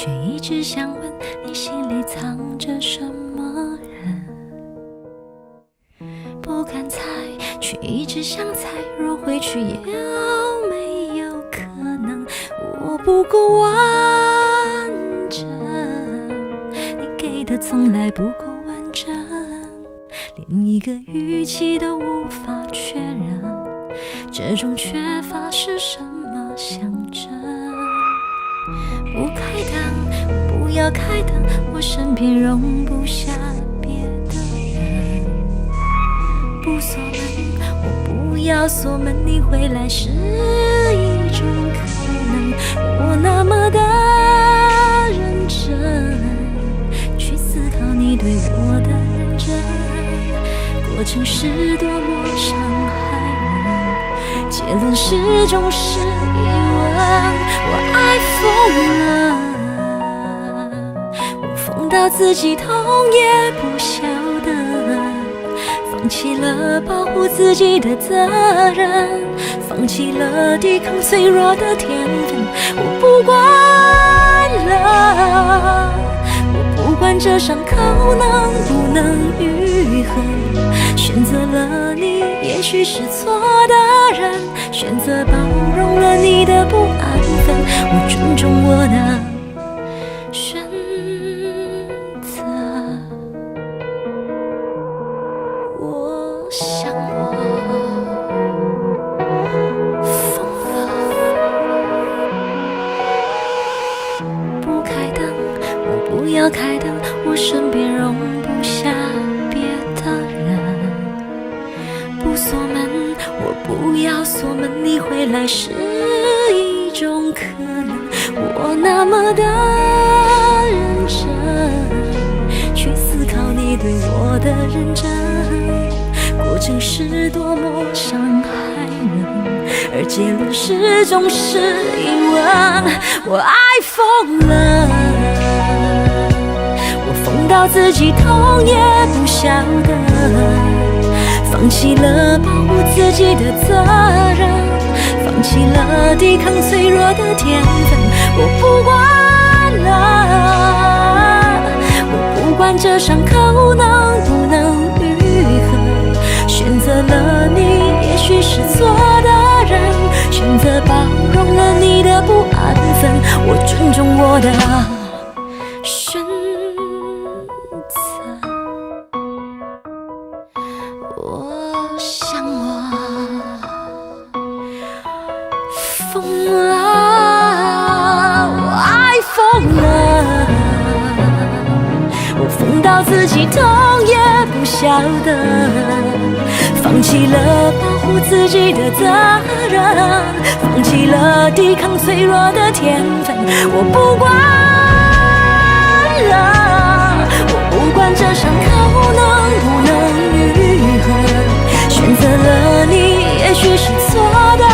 却一直想问你心里藏着什么人。不敢猜，却一直想猜，若回去有没有可能我不够完整，你给的从来不够完整，连一个语气都无法确认，这种缺乏是什么象征？不开灯，不要开灯，我身边容不下别的人。不锁门，我不要锁门，你回来是一种可能。我那么的认真，去思考你对我的认真，过程是多么伤害人，结论始终是疑问。我爱疯了，我疯到自己痛也不晓得，放弃了保护自己的责任，放弃了抵抗脆弱的天分。我不管了，我不管这伤口能不能愈合，选择了你也许是错的人，选择包容了你的不安分，我尊重我的选择。我想我疯了，不开灯，我不要开灯，我身边容不下别的人。不锁门，我不要锁门，你回来是一种可能。我那么的认真，去思考你对我的认真，过程是多么伤害人，而结论始终是疑问。我爱疯了，我疯到自己痛也不晓得，放弃了保护自己的责任，放弃了抵抗脆弱的天分。我不管了，我不管这伤口能不能愈合，选择了你也许是错的人，选择包容了你的不安分，我尊重我的选择。我想我疯了，我爱疯了，我疯到自己痛也不晓得，放弃了保护自己的责任，放弃了抵抗脆弱的天分。我不管了，我不管这伤口能不能愈合，选择了你也许是错的